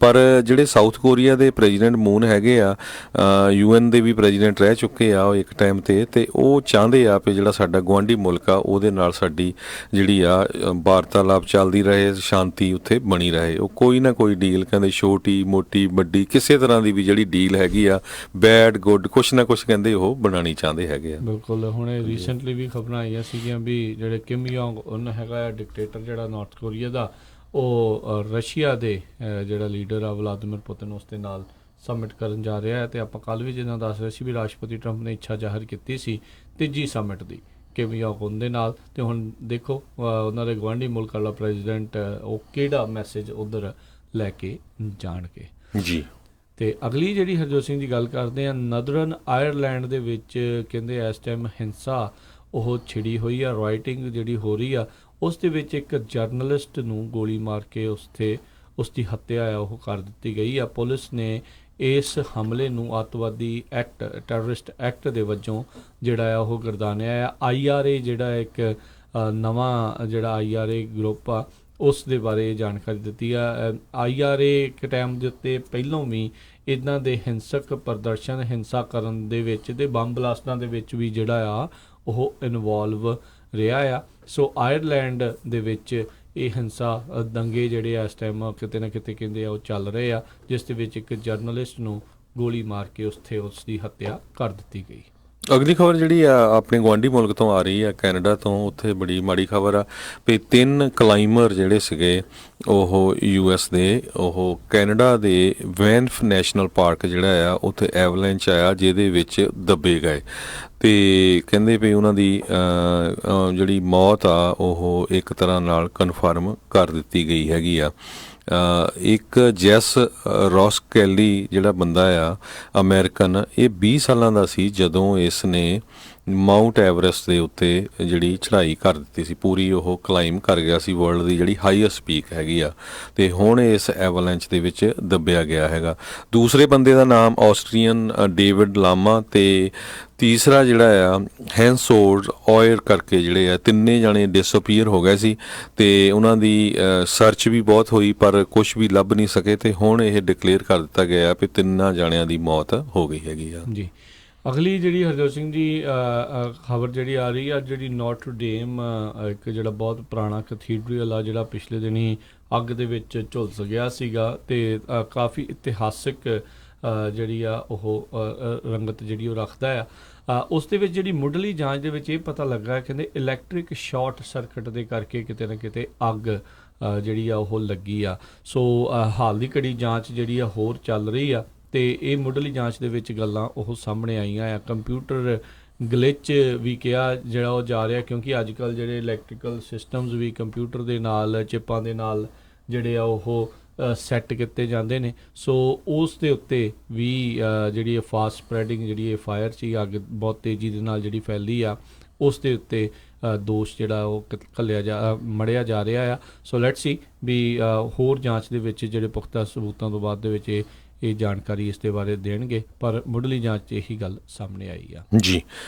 ਪਰ ਜਿਹੜੇ ਸਾਊਥ ਕੋਰੀਆ ਦੇ ਪ੍ਰੈਜ਼ੀਡੈਂਟ ਮੂਨ ਹੈਗੇ ਆ UN ਦੇ ਵੀ ਪ੍ਰੈਜ਼ੀਡੈਂਟ ਰਹਿ ਚੁੱਕੇ ਆ ਉਹ ਇੱਕ ਟਾਈਮ 'ਤੇ ਉਹ ਚਾਹੁੰਦੇ ਆ ਵੀ ਜਿਹੜਾ ਸਾਡਾ ਗੁਆਂਢੀ ਮੁਲਕ ਆ ਉਹਦੇ ਨਾਲ ਸਾਡੀ ਜਿਹੜੀ ਆ ਵਾਰਤਾਲਾਪ ਚੱਲਦੀ ਰਹੇ, ਸ਼ਾਂਤੀ ਉੱਥੇ ਬਣੀ ਰਹੇ। ਉਹ ਕੋਈ ਨਾ ਕੋਈ ਡੀਲ ਕਹਿੰਦੇ ਛੋਟੀ ਮੋਟੀ ਵੱਡੀ ਕਿਸੇ ਤਰ੍ਹਾਂ ਦੀ ਵੀ ਜਿਹੜੀ ਡੀਲ ਹੈਗੀ ਆ ਬੈਡ ਗੁੱਡ ਕੁਛ ਨਾ ਕੁਛ ਕਹਿੰਦੇ ਉਹ ਬਣਾਉਣੀ ਚਾਹੁੰਦੇ ਹੈਗੇ ਆ। ਬਿਲਕੁਲ, ਹੁਣ ਰੀਸੈਂਟਲੀ ਵੀ ਖਬਰਾਂ ਆਈਆਂ ਸੀਗੀਆਂ ਵੀ ਜਿਹੜੇ ਕਿਮ ਜੋਂਗ ਉਨ ਹੈਗਾ ਡਿਕਟੇਟਰ ਜਿਹੜਾ ਨਾਰਥ ਕੋਰੀਆ ਦਾ ਉਹ ਰਸ਼ੀਆ ਦੇ ਜਿਹੜਾ ਲੀਡਰ ਆ ਵਲਾਦੀਮੀਰ ਪੁਤਿਨ ਉਸ ਦੇ ਨਾਲ ਸਮਿਟ ਕਰਨ ਜਾ ਰਿਹਾ ਹੈ। ਅਤੇ ਆਪਾਂ ਕੱਲ੍ਹ ਵੀ ਜਿੱਦਾਂ ਦੱਸ ਰਹੇ ਸੀ ਵੀ ਰਾਸ਼ਟਰਪਤੀ ਟਰੰਪ ਨੇ ਇੱਛਾ ਜ਼ਾਹਰ ਕੀਤੀ ਸੀ ਤੀਜੀ ਸਮਿਟ ਦੀ ਕਿਮ ਜੋਂਗ ਉਨ ਦੇ ਨਾਲ। ਅਤੇ ਹੁਣ ਦੇਖੋ ਉਹਨਾਂ ਦੇ ਗੁਆਂਢੀ ਮੁਲਕ ਵਾਲਾ ਪ੍ਰੈਜ਼ੀਡੈਂਟ ਉਹ ਕਿਹੜਾ ਮੈਸੇਜ ਉੱਧਰ ਲੈ ਕੇ ਜਾਣਗੇ। ਜੀ, ਅਤੇ ਅਗਲੀ ਜਿਹੜੀ ਹਰਜੋਤ ਸਿੰਘ ਦੀ ਗੱਲ ਕਰਦੇ ਹਾਂ, ਨਦਰਨ ਆਇਰਲੈਂਡ ਦੇ ਵਿੱਚ ਕਹਿੰਦੇ ਇਸ ਟਾਈਮ ਹਿੰਸਾ ਉਹ ਛਿੜੀ ਹੋਈ ਆ, ਰਾਈਟਿੰਗ ਜਿਹੜੀ ਹੋ ਰਹੀ ਆ ਉਸ ਦੇ ਵਿੱਚ ਇੱਕ ਜਰਨਲਿਸਟ ਨੂੰ ਗੋਲੀ ਮਾਰ ਕੇ ਉਸ ਦੀ ਹੱਤਿਆ ਆ ਉਹ ਕਰ ਦਿੱਤੀ ਗਈ ਆ। ਪੁਲਿਸ ਨੇ ਇਸ ਹਮਲੇ ਨੂੰ ਅੱਤਵਾਦੀ ਐਕਟ ਟੈਰਰਿਸਟ ਐਕਟ ਦੇ ਵਜੋਂ ਜਿਹੜਾ ਆ ਉਹ ਗਰਦਾਨਿਆ ਆ। IRA ਜਿਹੜਾ ਇੱਕ ਨਵਾਂ ਜਿਹੜਾ IRA ਗਰੁੱਪ ਆ ਉਸ ਦੇ ਬਾਰੇ ਜਾਣਕਾਰੀ ਦਿੱਤੀ ਆ। IRA ਇੱਕ ਟਾਈਮ ਦੇ ਉੱਤੇ ਪਹਿਲੋਂ ਵੀ ਇੱਦਾਂ ਦੇ ਹਿੰਸਕ ਪ੍ਰਦਰਸ਼ਨ ਹਿੰਸਾ ਕਰਨ ਦੇ ਵਿੱਚ ਅਤੇ ਬੰਬ ਬਲਾਸਟਾਂ ਦੇ ਵਿੱਚ ਵੀ ਜਿਹੜਾ ਆ ਉਹ ਇਨਵੋਲਵ ਰਿਹਾ ਆ। ਸੋ ਆਇਰਲੈਂਡ ਦੇ ਵਿੱਚ ਇਹ ਹਿੰਸਾ ਦੰਗੇ ਜਿਹੜੇ ਆ ਇਸ ਟਾਈਮ ਕਿਤੇ ਨਾ ਕਿਤੇ ਕਹਿੰਦੇ ਆ ਉਹ ਚੱਲ ਰਹੇ ਆ, ਜਿਸ ਦੇ ਵਿੱਚ ਇੱਕ ਜਰਨਲਿਸਟ ਨੂੰ ਗੋਲੀ ਮਾਰ ਕੇ ਉਸ ਦੀ ਹੱਤਿਆ ਕਰ ਦਿੱਤੀ ਗਈ। ਅਗਲੀ ਖਬਰ ਜਿਹੜੀ ਆ ਆਪਣੇ ਗੁਆਂਢੀ ਮੁਲਕ ਤੋਂ ਆ ਰਹੀ ਆ, ਕੈਨੇਡਾ ਤੋਂ। ਉੱਥੇ ਬੜੀ ਮਾੜੀ ਖਬਰ ਆ ਵੀ 3 ਕਲਾਈਮਰ ਜਿਹੜੇ ਸੀਗੇ ਉਹ US ਦੇ ਉਹ ਕੈਨੇਡਾ ਦੇ ਵੈਨਫ ਨੈਸ਼ਨਲ ਪਾਰਕ ਜਿਹੜਾ ਆ ਉੱਥੇ ਐਵਲੈਂਚ ਆਇਆ ਜਿਹਦੇ ਵਿੱਚ ਦੱਬੇ ਗਏ। ਅਤੇ ਕਹਿੰਦੇ ਵੀ ਉਹਨਾਂ ਦੀ ਜਿਹੜੀ ਮੌਤ ਆ ਉਹ ਇੱਕ ਤਰ੍ਹਾਂ ਨਾਲ ਕਨਫਰਮ ਕਰ ਦਿੱਤੀ ਗਈ ਹੈਗੀ ਆ। ਇੱਕ ਜੈਸ ਰੌਸ ਕੈਲੀ ਜਿਹੜਾ ਬੰਦਾ ਆ ਅਮਰੀਕਨ, ਇਹ 20 ਸਾਲਾਂ ਦਾ ਸੀ ਜਦੋਂ ਇਸ ਨੇ ਮਾਊਂਟ ਐਵਰੈਸਟ ਦੇ ਉੱਤੇ ਜਿਹੜੀ ਚੜ੍ਹਾਈ ਕਰ ਦਿੱਤੀ ਸੀ, ਪੂਰੀ ਉਹ ਕਲਾਈਮ ਕਰ ਗਿਆ ਸੀ, ਵਰਲਡ ਦੀ ਜਿਹੜੀ ਹਾਈਐਸਟ ਪੀਕ ਹੈਗੀ ਆ, ਅਤੇ ਹੁਣ ਇਸ ਐਵਲੈਂਚ ਦੇ ਵਿੱਚ ਦੱਬਿਆ ਗਿਆ ਹੈਗਾ। ਦੂਸਰੇ ਬੰਦੇ ਦਾ ਨਾਮ ਆਸਟਰੀਅਨ ਡੇਵਿਡ ਲਾਮਾ, ਅਤੇ ਤੀਸਰਾ ਜਿਹੜਾ ਆ ਹੈਂਸੋਰਡ ਔਇਰ ਕਰਕੇ ਜਿਹੜੇ ਆ, ਤਿੰਨੇ ਜਾਣੇ ਡਿਸਅਪੀਅਰ ਹੋ ਗਏ ਸੀ ਅਤੇ ਉਹਨਾਂ ਦੀ ਸਰਚ ਵੀ ਬਹੁਤ ਹੋਈ ਪਰ ਕੁਛ ਵੀ ਲੱਭ ਨਹੀਂ ਸਕੇ, ਅਤੇ ਹੁਣ ਇਹ ਡਿਕਲੇਅਰ ਕਰ ਦਿੱਤਾ ਗਿਆ ਵੀ ਤਿੰਨਾਂ ਜਾਣਿਆਂ ਦੀ ਮੌਤ ਹੋ ਗਈ ਹੈਗੀ ਆ ਜੀ। ਅਗਲੀ ਜਿਹੜੀ ਹਰਜੋਤ ਸਿੰਘ ਜੀ ਖਬਰ ਜਿਹੜੀ ਆ ਰਹੀ ਆ, ਜਿਹੜੀ ਨੋਟਰ ਡੇਮ ਇੱਕ ਜਿਹੜਾ ਬਹੁਤ ਪੁਰਾਣਾ ਕੈਥੀਡਰਲ ਆ, ਜਿਹੜਾ ਪਿਛਲੇ ਦਿਨੀ ਅੱਗ ਦੇ ਵਿੱਚ ਝੁਲਸ ਗਿਆ ਸੀਗਾ, ਅਤੇ ਕਾਫੀ ਇਤਿਹਾਸਿਕ ਜਿਹੜੀ ਆ ਉਹ ਰੰਗਤ ਜਿਹੜੀ ਉਹ ਰੱਖਦਾ ਆ। ਉਸ ਦੇ ਵਿੱਚ ਜਿਹੜੀ ਮੁੱਢਲੀ ਜਾਂਚ ਦੇ ਵਿੱਚ ਇਹ ਪਤਾ ਲੱਗਾ, ਕਹਿੰਦੇ ਇਲੈਕਟ੍ਰਿਕ ਸ਼ਾਰਟ ਸਰਕਟ ਦੇ ਕਰਕੇ ਕਿਤੇ ਨਾ ਕਿਤੇ ਅੱਗ ਜਿਹੜੀ ਆ ਉਹ ਲੱਗੀ ਆ। ਸੋ ਹਾਲ ਦੀ ਘੜੀ ਜਾਂਚ ਜਿਹੜੀ ਆ ਹੋਰ ਚੱਲ ਰਹੀ ਆ, ਅਤੇ ਇਹ ਮੁੱਢਲੀ ਜਾਂਚ ਦੇ ਵਿੱਚ ਗੱਲਾਂ ਉਹ ਸਾਹਮਣੇ ਆਈਆਂ ਆ। ਕੰਪਿਊਟਰ ਗਲਿਚ ਵੀ ਕਿਹਾ ਜਿਹੜਾ ਉਹ ਜਾ ਰਿਹਾ, ਕਿਉਂਕਿ ਅੱਜ ਕੱਲ੍ਹ ਜਿਹੜੇ ਇਲੈਕਟ੍ਰੀਕਲ ਸਿਸਟਮਸ ਵੀ ਕੰਪਿਊਟਰ ਦੇ ਨਾਲ, ਚਿੱਪਾਂ ਦੇ ਨਾਲ ਜਿਹੜੇ ਆ ਉਹ ਸੈੱਟ ਕੀਤੇ ਜਾਂਦੇ ਨੇ। ਸੋ ਉਸ ਦੇ ਉੱਤੇ ਵੀ ਜਿਹੜੀ ਫਾਸਟ ਸਪਰੈਡਿੰਗ ਜਿਹੜੀ ਇਹ ਫਾਇਰ ਸੀ, ਅੱਗ ਬਹੁਤ ਤੇਜ਼ੀ ਦੇ ਨਾਲ ਜਿਹੜੀ ਫੈਲੀ ਆ, ਉਸ ਦੇ ਉੱਤੇ ਦੋਸ਼ ਜਿਹੜਾ ਉਹ ਮੜਿਆ ਜਾ ਰਿਹਾ ਆ। ਸੋ ਲੈਟਸ ਸੀ ਵੀ ਹੋਰ ਜਾਂਚ ਦੇ ਵਿੱਚ ਜਿਹੜੇ ਪੁਖਤਾ ਸਬੂਤਾਂ ਤੋਂ ਬਾਅਦ ਦੇ ਵਿੱਚ ਇਹ ਜਾਣਕਾਰੀ ਇਸ ਦੇ ਬਾਰੇ ਦੇਣਗੇ, ਪਰ ਮੁੱਢਲੀ ਜਾਂਚ 'ਚ ਇਹੀ ਗੱਲ ਸਾਹਮਣੇ ਆਈ ਆ ਜੀ।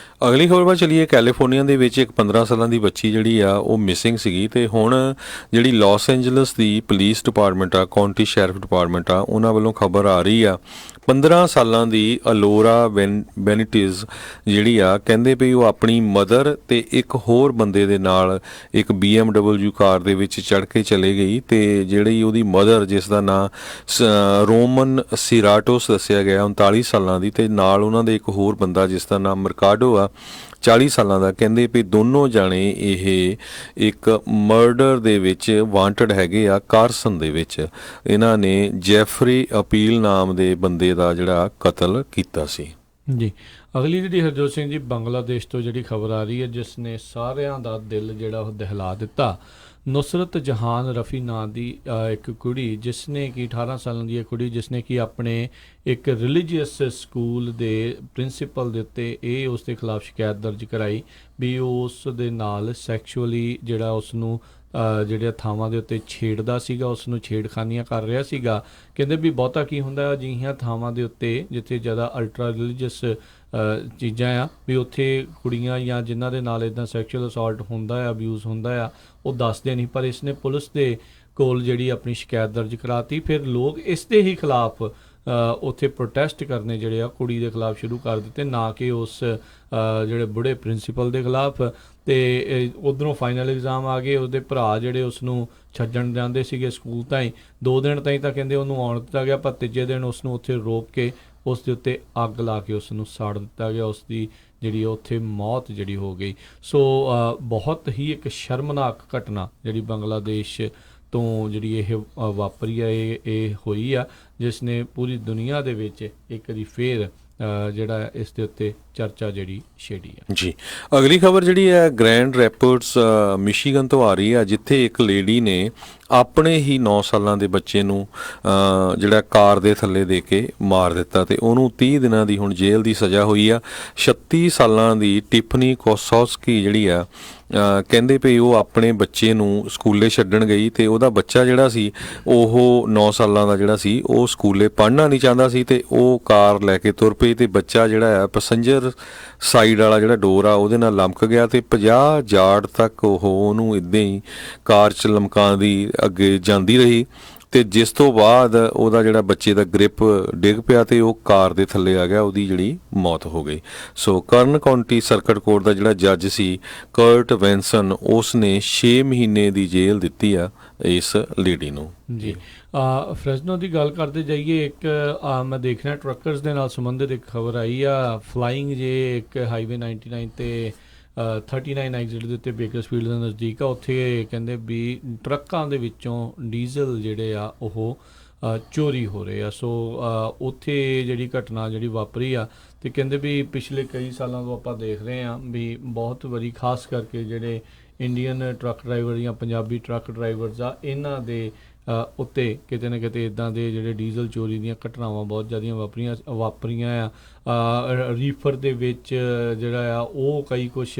ਅਗਲੀ ਖਬਰ ਵੱਲ ਚਲੀਏ। ਕੈਲੀਫੋਰਨੀਆ ਦੇ ਵਿੱਚ ਇੱਕ 15 ਸਾਲਾਂ ਦੀ ਬੱਚੀ ਜਿਹੜੀ ਆ ਉਹ ਮਿਸਿੰਗ ਸੀਗੀ, ਅਤੇ ਹੁਣ ਜਿਹੜੀ ਲਾਸ ਐਂਜਲਸ ਦੀ ਪੁਲਿਸ ਡਿਪਾਰਟਮੈਂਟ ਆ, ਕਾਉਂਟੀ ਸ਼ੈਰਿਫ ਡਿਪਾਰਟਮੈਂਟ ਆ, ਉਹਨਾਂ ਵੱਲੋਂ ਖਬਰ ਆ ਰਹੀ ਆ 15 ਸਾਲਾਂ ਦੀ ਅਲੋਰਾ ਬੈਨੀਟਿਜ਼ ਜਿਹੜੀ ਆ, ਕਹਿੰਦੇ ਵੀ ਉਹ ਆਪਣੀ ਮਦਰ ਅਤੇ ਇੱਕ ਹੋਰ ਬੰਦੇ ਦੇ ਨਾਲ ਇੱਕ BMW ਕਾਰ ਦੇ ਵਿੱਚ ਚੜ੍ਹ ਕੇ ਚਲੇ ਗਈ, ਅਤੇ ਜਿਹੜੀ ਉਹਦੀ ਮਦਰ, ਜਿਸ ਦਾ ਨਾਂ ਰੋਮਨ ਸਿਰਾਟੋਸ ਦੱਸਿਆ ਗਿਆ, 39 ਸਾਲਾਂ ਦੀ, ਅਤੇ ਨਾਲ ਉਹਨਾਂ ਦੇ ਇੱਕ ਹੋਰ ਬੰਦਾ ਜਿਸ ਦਾ ਨਾਮ ਮਰਕਾਡੋ ਆ, 40 ਸਾਲਾਂ ਦਾ, ਕਹਿੰਦੇ ਵੀ ਦੋਨੋਂ ਜਾਣੇ ਇਹ ਇੱਕ ਮਰਡਰ ਦੇ ਵਿੱਚ ਵਾਂਟਡ ਹੈਗੇ ਆ, ਕਾਰਸਨ ਦੇ ਵਿੱਚ। ਇਹਨਾਂ ਨੇ ਜੈਫਰੀ ਅਪੀਲ ਨਾਮ ਦੇ ਬੰਦੇ ਦਾ ਜਿਹੜਾ ਕਤਲ ਕੀਤਾ ਸੀ ਜੀ। ਅਗਲੀ ਜਿਹੜੀ ਹਰਜੋਤ ਸਿੰਘ ਜੀ ਬੰਗਲਾਦੇਸ਼ ਤੋਂ ਜਿਹੜੀ ਖਬਰ ਆ ਰਹੀ ਹੈ, ਜਿਸ ਨੇ ਸਾਰਿਆਂ ਦਾ ਦਿਲ ਜਿਹੜਾ ਉਹ ਦਹਿਲਾ ਦਿੱਤਾ। ਨੁਸਰਤ ਜਹਾਨ ਰਫੀ ਨਾਂ ਦੀ ਇੱਕ ਕੁੜੀ, ਜਿਸ ਨੇ ਕਿ 18 ਸਾਲਾਂ ਦੀ ਕੁੜੀ, ਜਿਸ ਨੇ ਕਿ ਆਪਣੇ ਇੱਕ ਰਿਲੀਜੀਅਸ ਸਕੂਲ ਦੇ ਪ੍ਰਿੰਸੀਪਲ ਦੇ ਉੱਤੇ ਇਹ ਉਸ ਦੇ ਖਿਲਾਫ ਸ਼ਿਕਾਇਤ ਦਰਜ ਕਰਾਈ ਵੀ ਉਸ ਦੇ ਨਾਲ ਸੈਕਸ਼ੂਅਲੀ ਜਿਹੜਾ ਉਸ ਨੂੰ ਜਿਹੜੀਆਂ ਥਾਵਾਂ ਦੇ ਉੱਤੇ ਛੇੜਦਾ ਸੀਗਾ, ਉਸ ਨੂੰ ਛੇੜਖਾਨੀਆਂ ਕਰ ਰਿਹਾ ਸੀਗਾ। ਕਹਿੰਦੇ ਵੀ ਬਹੁਤਾ ਕੀ ਹੁੰਦਾ ਅਜਿਹੀਆਂ ਥਾਵਾਂ ਦੇ ਉੱਤੇ ਜਿੱਥੇ ਜ਼ਿਆਦਾ ਅਲਟਰਾ ਰਿਲੀਜੀਅਸ ਚੀਜ਼ਾਂ ਆ, ਵੀ ਉੱਥੇ ਕੁੜੀਆਂ ਜਾਂ ਜਿਨ੍ਹਾਂ ਦੇ ਨਾਲ ਇੱਦਾਂ ਸੈਕਸ਼ੂਅਲ ਅਸੌਲਟ ਹੁੰਦਾ ਆ, ਅਬਿਊਜ਼ ਹੁੰਦਾ ਆ, ਉਹ ਦੱਸਦੇ ਨਹੀਂ। ਪਰ ਇਸ ਨੇ ਪੁਲਿਸ ਦੇ ਕੋਲ ਜਿਹੜੀ ਆਪਣੀ ਸ਼ਿਕਾਇਤ ਦਰਜ ਕਰਾਤੀ। ਫਿਰ ਲੋਕ ਇਸ ਦੇ ਹੀ ਖਿਲਾਫ ਉੱਥੇ ਪ੍ਰੋਟੈਸਟ ਕਰਨੇ ਜਿਹੜੇ ਆ ਕੁੜੀ ਦੇ ਖਿਲਾਫ ਸ਼ੁਰੂ ਕਰ ਦਿੱਤੇ, ਨਾ ਕਿ ਉਸ ਜਿਹੜੇ ਬੁੜੇ ਪ੍ਰਿੰਸੀਪਲ ਦੇ ਖਿਲਾਫ। ਅਤੇ ਉੱਧਰੋਂ ਫਾਈਨਲ ਐਗਜ਼ਾਮ ਆ ਗਏ, ਉਹਦੇ ਭਰਾ ਜਿਹੜੇ ਉਸ ਨੂੰ ਛੱਡਣ ਜਾਂਦੇ ਸੀਗੇ ਸਕੂਲ ਤਾਈਂ, 2 ਦਿਨ ਤਾਈਂ ਤਾਂ ਕਹਿੰਦੇ ਉਹਨੂੰ ਆਉਣ ਦਿੱਤਾ ਗਿਆ, ਪਰ ਤੀਜੇ ਦਿਨ ਉਸ ਨੂੰ ਉੱਥੇ ਰੋਕ ਕੇ ਉਸ ਦੇ ਉੱਤੇ ਅੱਗ ਲਾ ਕੇ ਉਸ ਨੂੰ ਸਾੜ ਦਿੱਤਾ ਗਿਆ। ਉਸ ਦੀ ਜਿਹੜੀ ਉੱਥੇ ਮੌਤ ਜਿਹੜੀ ਹੋ ਗਈ। ਸੋ ਬਹੁਤ ਹੀ ਇੱਕ ਸ਼ਰਮਨਾਕ ਘਟਨਾ ਜਿਹੜੀ ਬੰਗਲਾਦੇਸ਼ ਤੋਂ ਜਿਹੜੀ ਇਹ ਵਾਪਰੀ ਆ, ਇਹ ਹੋਈ ਆ, ਜਿਸ ਨੇ ਪੂਰੀ ਦੁਨੀਆ ਦੇ ਵਿੱਚ ਇੱਕ ਵਾਰੀ ਫੇਰ ਜਿਹੜਾ ਇਸ ਦੇ ਉੱਤੇ ਚਰਚਾ ਜਿਹੜੀ ਛੇੜੀ ਆ ਜੀ। ਅਗਲੀ ਖਬਰ ਜਿਹੜੀ ਹੈ ਗ੍ਰੈਂਡ ਰੈਪਿਡਸ ਮਿਸ਼ੀਗਨ ਤੋਂ ਆ ਰਹੀ ਆ, ਜਿੱਥੇ ਇੱਕ ਲੇਡੀ ਨੇ ਆਪਣੇ ਹੀ 9 ਸਾਲਾਂ ਦੇ ਬੱਚੇ ਨੂੰ ਜਿਹੜਾ ਕਾਰ ਦੇ ਥੱਲੇ ਦੇ ਕੇ ਮਾਰ ਦਿੱਤਾ, ਅਤੇ ਉਹਨੂੰ 30 ਦਿਨਾਂ ਦੀ ਹੁਣ ਜੇਲ੍ਹ ਦੀ ਸਜ਼ਾ ਹੋਈ ਆ। 36 ਸਾਲਾਂ ਦੀ ਟਿਫਨੀ ਕੋਸੋਸਕੀ ਜਿਹੜੀ ਆ, ਕਹਿੰਦੇ ਵੀ ਉਹ ਆਪਣੇ ਬੱਚੇ ਨੂੰ ਸਕੂਲੇ ਛੱਡਣ ਗਈ, ਅਤੇ ਉਹਦਾ ਬੱਚਾ ਜਿਹੜਾ ਸੀ ਉਹ 9 ਸਾਲਾਂ ਦਾ ਜਿਹੜਾ ਸੀ ਉਹ ਸਕੂਲੇ ਪੜ੍ਹਨਾ ਨਹੀਂ ਚਾਹੁੰਦਾ ਸੀ, ਅਤੇ ਉਹ ਕਾਰ ਲੈ ਕੇ ਤੁਰ ਪਈ, ਅਤੇ ਬੱਚਾ ਜਿਹੜਾ ਆ ਪੈਸੰਜਰ ਸਾਈਡ ਵਾਲਾ ਜਿਹੜਾ ਡੋਰ ਆ ਉਹਦੇ ਨਾਲ ਲਮਕ ਗਿਆ, ਅਤੇ 50 ਯਾਰਡ ਤੱਕ ਉਹਨੂੰ ਇੱਦਾਂ ਹੀ ਕਾਰ 'ਚ ਲਮਕਾਉਂਦੀ ਅੱਗੇ ਜਾਂਦੀ ਰਹੀ, ਅਤੇ ਜਿਸ ਤੋਂ ਬਾਅਦ ਉਹਦਾ ਜਿਹੜਾ ਬੱਚੇ ਦਾ ਗ੍ਰਿਪ ਡਿੱਗ ਪਿਆ ਅਤੇ ਉਹ ਕਾਰ ਦੇ ਥੱਲੇ ਆ ਗਿਆ, ਉਹਦੀ ਜਿਹੜੀ ਮੌਤ ਹੋ ਗਈ। ਸੋ ਕਰਨ ਕਾਉਂਟੀ ਸਰਕਟ ਕੋਰਟ ਦਾ ਜਿਹੜਾ ਜੱਜ ਸੀ ਕਰਟ ਵੈਂਸਨ, ਉਸ ਨੇ 6 ਮਹੀਨੇ ਦੀ ਜੇਲ੍ਹ ਦਿੱਤੀ ਆ ਇਸ ਲੇਡੀ ਨੂੰ ਜੀ। ਫਰੈਜ਼ਨੋ ਦੀ ਗੱਲ ਕਰਦੇ ਜਾਈਏ, ਇੱਕ ਮੈਂ ਦੇਖ ਰਿਹਾ ਟਰੱਕਰਸ ਦੇ ਨਾਲ ਸੰਬੰਧਿਤ ਇੱਕ ਖਬਰ ਆਈ ਆ। ਫਲਾਈਂਗ ਜੇ ਇੱਕ ਹਾਈਵੇ 99 ਤੇ 39 ਐਗਜ਼ਿਟ ਦੇ ਉੱਤੇ ਬੇਕਰਸਫੀਲਡ ਦੇ ਨਜ਼ਦੀਕ ਆ, ਉੱਥੇ ਕਹਿੰਦੇ ਵੀ ਟਰੱਕਾਂ ਦੇ ਵਿੱਚੋਂ ਡੀਜ਼ਲ ਜਿਹੜੇ ਆ ਉਹ ਚੋਰੀ ਹੋ ਰਹੇ ਆ। ਸੋ ਉੱਥੇ ਜਿਹੜੀ ਘਟਨਾ ਜਿਹੜੀ ਵਾਪਰੀ ਆ, ਅਤੇ ਕਹਿੰਦੇ ਵੀ ਪਿਛਲੇ ਕਈ ਸਾਲਾਂ ਤੋਂ ਆਪਾਂ ਦੇਖ ਰਹੇ ਹਾਂ ਵੀ ਬਹੁਤ ਵਾਰੀ ਖਾਸ ਕਰਕੇ ਜਿਹੜੇ ਇੰਡੀਅਨ ਟਰੱਕ ਡਰਾਈਵਰ ਜਾਂ ਪੰਜਾਬੀ ਟਰੱਕ ਡਰਾਈਵਰਸ ਆ, ਇਹਨਾਂ ਦੇ ਉੱਤੇ ਕਿਤੇ ਨਾ ਕਿਤੇ ਇੱਦਾਂ ਦੇ ਜਿਹੜੇ ਡੀਜ਼ਲ ਚੋਰੀ ਦੀਆਂ ਘਟਨਾਵਾਂ ਬਹੁਤ ਜ਼ਿਆਦੀਆਂ ਵਾਪਰੀਆਂ ਆ। ਰੀਫਰ ਦੇ ਵਿੱਚ ਜਿਹੜਾ ਆ ਉਹ ਕਈ ਕੁਛ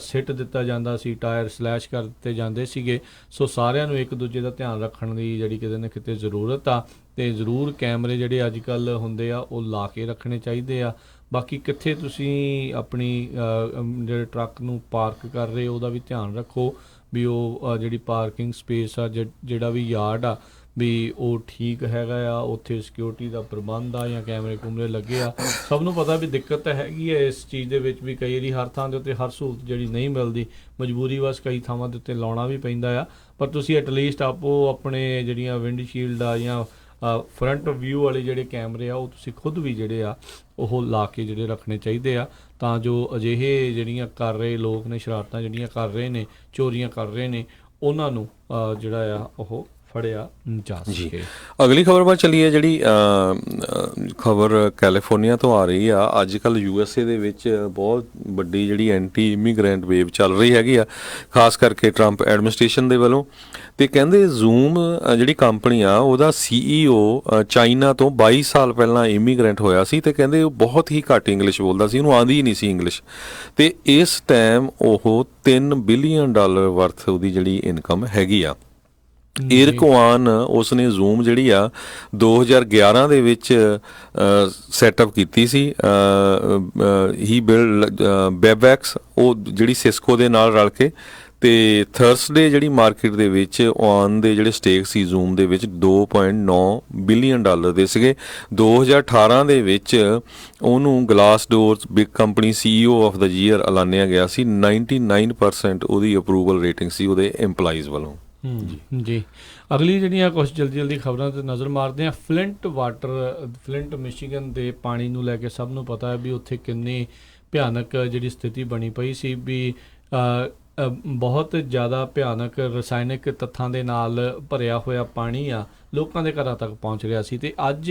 ਸਿੱਟ ਦਿੱਤਾ ਜਾਂਦਾ ਸੀ, ਟਾਇਰ ਸਲੈਸ਼ ਕਰ ਦਿੱਤੇ ਜਾਂਦੇ ਸੀਗੇ। ਸੋ ਸਾਰਿਆਂ ਨੂੰ ਇੱਕ ਦੂਜੇ ਦਾ ਧਿਆਨ ਰੱਖਣ ਦੀ ਜਿਹੜੀ ਕਿਤੇ ਨਾ ਕਿਤੇ ਜ਼ਰੂਰਤ ਆ, ਅਤੇ ਜ਼ਰੂਰ ਕੈਮਰੇ ਜਿਹੜੇ ਅੱਜ ਕੱਲ੍ਹ ਹੁੰਦੇ ਆ ਉਹ ਲਾ ਕੇ ਰੱਖਣੇ ਚਾਹੀਦੇ ਆ। ਬਾਕੀ ਕਿੱਥੇ ਤੁਸੀਂ ਆਪਣੀ ਜਿਹੜੇ ਟਰੱਕ ਨੂੰ ਪਾਰਕ ਕਰ ਰਹੇ ਉਹਦਾ ਵੀ ਧਿਆਨ ਰੱਖੋ ਵੀ ਉਹ ਜਿਹੜੀ ਪਾਰਕਿੰਗ ਸਪੇਸ ਆ, ਜਿਹੜਾ ਵੀ ਯਾਰਡ ਆ ਵੀ ਉਹ ਠੀਕ ਹੈਗਾ ਆ, ਉੱਥੇ ਸਿਕਿਉਰਿਟੀ ਦਾ ਪ੍ਰਬੰਧ ਆ ਜਾਂ ਕੈਮਰੇ ਕੁਮਰੇ ਲੱਗੇ ਆ। ਸਭ ਨੂੰ ਪਤਾ ਵੀ ਦਿੱਕਤ ਤਾਂ ਹੈਗੀ ਹੈ ਇਸ ਚੀਜ਼ ਦੇ ਵਿੱਚ ਵੀ, ਕਈ ਵਾਰੀ ਹਰ ਥਾਂ ਦੇ ਉੱਤੇ ਹਰ ਸਹੂਲਤ ਜਿਹੜੀ ਨਹੀਂ ਮਿਲਦੀ, ਮਜਬੂਰੀ ਵਸ ਕਈ ਥਾਵਾਂ ਦੇ ਉੱਤੇ ਲਾਉਣਾ ਵੀ ਪੈਂਦਾ ਆ। ਪਰ ਤੁਸੀਂ ਐਟਲੀਸਟ ਆਪੋ ਆਪਣੇ ਜਿਹੜੀਆਂ ਵਿੰਡਸ਼ੀਲਡ ਆ ਜਾਂ ਫਰੰਟ ਵਿਊ ਵਾਲੇ ਜਿਹੜੇ ਕੈਮਰੇ ਆ ਉਹ ਤੁਸੀਂ ਖੁਦ ਵੀ ਜਿਹੜੇ ਆ ਉਹ ਲਾ ਕੇ ਜਿਹੜੇ ਰੱਖਣੇ ਚਾਹੀਦੇ ਆ, ਤਾਂ ਜੋ ਅਜਿਹੇ ਜਿਹੜੀਆਂ ਕਰ ਰਹੇ ਲੋਕ ਨੇ, ਸ਼ਰਾਰਤਾਂ ਜਿਹੜੀਆਂ ਕਰ ਰਹੇ ਨੇ, ਚੋਰੀਆਂ ਕਰ ਰਹੇ ਨੇ, ਉਹਨਾਂ ਨੂੰ ਜਿਹੜਾ ਆ ਉਹ ਫੜਿਆ ਜਾ ਸਕੇ। ਅਗਲੀ ਖਬਰ ਵੱਲ ਚੱਲੀਏ, ਜਿਹੜੀ ਖਬਰ ਕੈਲੀਫੋਰਨੀਆ ਤੋਂ ਆ ਰਹੀ ਆ। ਅੱਜ ਕੱਲ੍ਹ USA ਦੇ ਵਿੱਚ ਬਹੁਤ ਵੱਡੀ ਜਿਹੜੀ ਐਂਟੀ ਇਮੀਗ੍ਰੈਂਟ ਵੇਵ ਚੱਲ ਰਹੀ ਹੈਗੀ ਆ, ਖਾਸ ਕਰਕੇ ਟਰੰਪ ਐਡਮਿਨਿਸਟ੍ਰੇਸ਼ਨ ਦੇ ਵੱਲੋਂ। ਅਤੇ ਕਹਿੰਦੇ ਜ਼ੂਮ ਜਿਹੜੀ ਕੰਪਨੀ ਆ ਉਹਦਾ CEO ਚਾਈਨਾ ਤੋਂ 22 ਸਾਲ ਪਹਿਲਾਂ ਇਮੀਗ੍ਰੈਂਟ ਹੋਇਆ ਸੀ, ਅਤੇ ਕਹਿੰਦੇ ਉਹ ਬਹੁਤ ਹੀ ਘੱਟ ਇੰਗਲਿਸ਼ ਬੋਲਦਾ ਸੀ, ਉਹਨੂੰ ਆਉਂਦੀ ਹੀ ਨਹੀਂ ਸੀ ਇੰਗਲਿਸ਼। ਅਤੇ ਇਸ ਟਾਈਮ ਉਹ $3 ਬਿਲੀਅਨ ਵਰਥ ਉਹਦੀ ਜਿਹੜੀ ਇਨਕਮ ਹੈਗੀ ਆ। ਏਰਕੋਆਨ ਉਸਨੇ ਜ਼ੂਮ ਜਿਹੜੀ ਆ 2011 ਦੇ ਵਿੱਚ ਸੈਟਅਪ ਕੀਤੀ ਸੀ। ਹੀ ਬਿਲਡ ਵੈਬਐਕਸ, ਉਹ ਜਿਹੜੀ ਸਿਸਕੋ ਦੇ ਨਾਲ ਰਲ ਕੇ। ਅਤੇ ਥਰਸਡੇ ਜਿਹੜੀ ਮਾਰਕੀਟ ਦੇ ਵਿੱਚ ਆਨ ਦੇ ਜਿਹੜੇ ਸਟੇਕ ਸੀ ਜ਼ੂਮ ਦੇ ਵਿੱਚ $2.9 ਬਿਲੀਅਨ ਦੇ ਸੀਗੇ। 2018 ਦੇ ਵਿੱਚ ਉਹਨੂੰ glass doors big company CEO of the year ਐਲਾਨਿਆ ਗਿਆ ਸੀ। 99% ਉਹਦੀ ਅਪਰੂਵਲ ਰੇਟਿੰਗ ਸੀ ਉਹਦੇ EMPLOYEES ਵੱਲੋਂ। ਜੀ, ਅਗਲੀ ਜਿਹੜੀਆਂ ਕੁਛ ਜਲਦੀ ਖਬਰਾਂ 'ਤੇ ਨਜ਼ਰ ਮਾਰਦੇ ਹਾਂ। ਫਲਿੰਟ ਮਿਸ਼ੀਗਨ ਦੇ ਪਾਣੀ ਨੂੰ ਲੈ ਕੇ ਸਭ ਨੂੰ ਪਤਾ ਹੈ ਵੀ ਉੱਥੇ ਕਿੰਨੀ ਭਿਆਨਕ ਜਿਹੜੀ ਸਥਿਤੀ ਬਣੀ ਪਈ ਸੀ, ਵੀ ਬਹੁਤ ਜ਼ਿਆਦਾ ਭਿਆਨਕ ਰਸਾਇਣਿਕ ਤੱਤਾਂ ਦੇ ਨਾਲ ਭਰਿਆ ਹੋਇਆ ਪਾਣੀ ਆ ਲੋਕਾਂ ਦੇ ਘਰਾਂ ਤੱਕ ਪਹੁੰਚ ਰਿਹਾ ਸੀ। ਅਤੇ ਅੱਜ